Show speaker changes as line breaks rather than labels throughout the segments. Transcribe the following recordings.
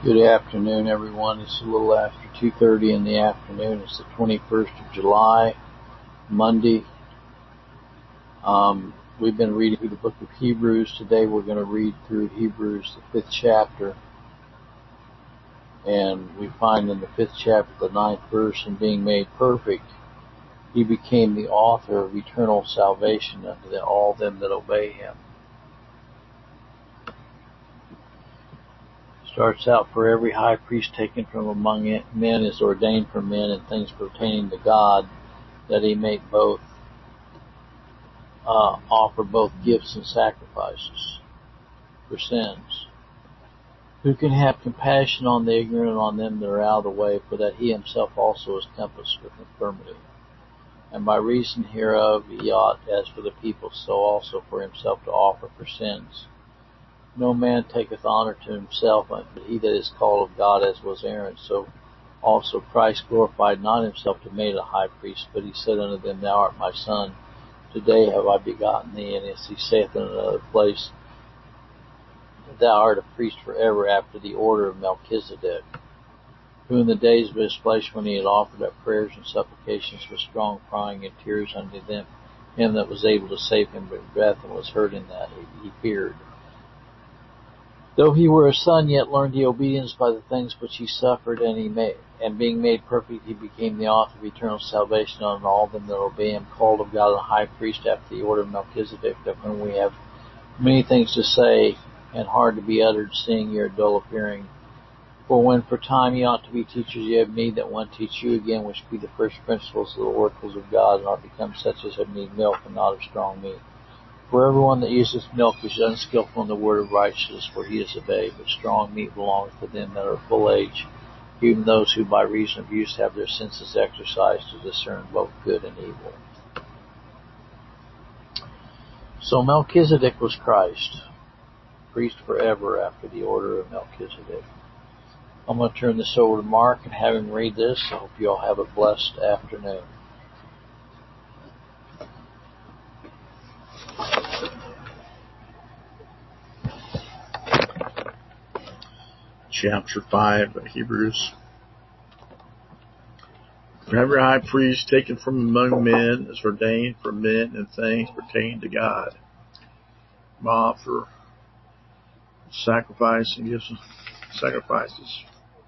Good afternoon, everyone. It's a little after 2:30 in the afternoon. It's the 21st of July, Monday. We've been reading through the book of Hebrews. Today we're going to read through Hebrews, the 5th chapter. And we find in the 5th chapter, the 9th verse, in being made perfect, he became the author of eternal salvation unto all them that obey him. Starts out, for every high priest taken from among men is ordained for men in things pertaining to God, that he may offer both gifts and sacrifices for sins. Who can have compassion on the ignorant and on them that are out of the way, for that he himself also is compassed with infirmity. And by reason hereof he ought, as for the people, so also for himself to offer for sins. No man taketh honor to himself, but he that is called of God, as was Aaron. So also Christ glorified not himself to be made a high priest, but he said unto them, Thou art my son, today have I begotten thee. And as he saith in another place, Thou art a priest forever after the order of Melchizedek, who in the days of his flesh, when he had offered up prayers and supplications with strong crying and tears unto him that was able to save him by breath, and was heard in that he feared. Though he were a son, yet learned he obedience by the things which he suffered, and being made perfect, he became the author of eternal salvation unto all them that obey him, called of God a high priest after the order of Melchizedek, of whom we have many things to say, and hard to be uttered, seeing ye are dull of hearing. For when for time ye ought to be teachers, ye have need that one teach you again, which be the first principles of the oracles of God, and are become such as have need milk, and not of strong meat. For everyone that useth milk is unskillful in the word of righteousness, for he is a babe, but strong meat belongeth to them that are full age, even those who by reason of use have their senses exercised to discern both good and evil. So Melchizedek was Christ, priest forever after the order of Melchizedek. I'm going to turn this over to Mark and have him read this. I hope you all have a blessed afternoon.
Chapter 5 of Hebrews. For every high priest taken from among men is ordained for men in things pertaining to God, to offer sacrifices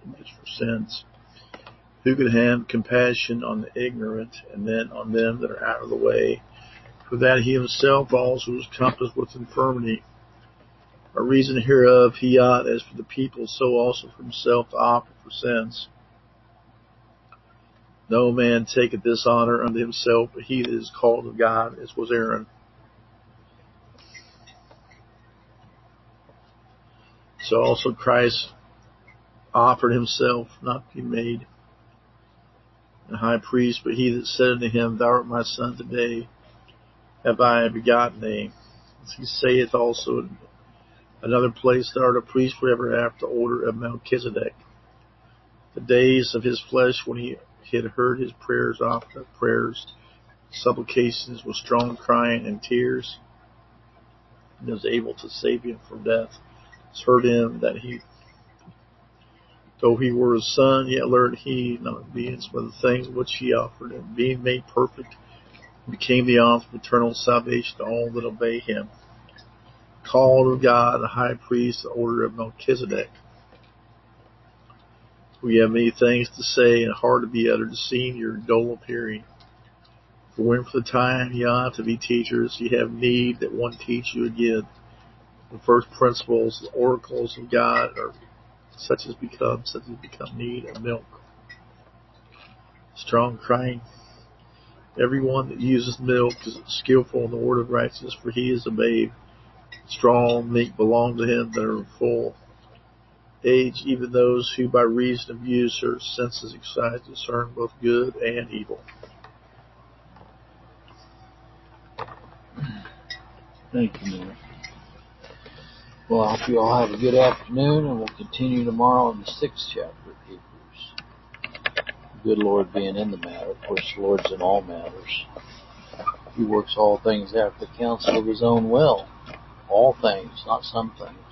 for sins. Who could have compassion on the ignorant, and then on them that are out of the way, for that he himself also is compassed with infirmity. By reason hereof he ought, as for the people, so also for himself to offer for sins. No man taketh this honor unto himself, but he that is called of God, as was Aaron. So also Christ offered himself not to be made a high priest, but he that said unto him, Thou art my son, today have I begotten thee. As he saith also in another place, Thou art a priest forever after the order of Melchizedek. The days of his flesh, when he had heard his prayers, offered up prayers, supplications with strong crying and tears, and was able to save him from death. It's heard him that he, though he were his son, yet learned he not obedience by the things which he offered, and being made perfect, became the author of eternal salvation to all that obey him. Called of God a high priest, the order of Melchizedek. We have many things to say, and hard to be uttered, seeing you are dull of hearing. For when for the time ye ought to be teachers, ye have need that one teach you again the first principles, the oracles of God, are such as become need of milk. Strong crying. Everyone that uses milk is skillful in the word of righteousness, for he is a babe. Strong meat belong to him that are full age, even those who by reason of use their senses exercise to discern both good and evil.
Thank you, Mark. Well, I hope you all have a good afternoon, and we'll continue tomorrow in the 6th chapter of Hebrews. The good Lord being in the matter. Of course, the Lord's in all matters. He works all things after the counsel of his own will. All things, not some things.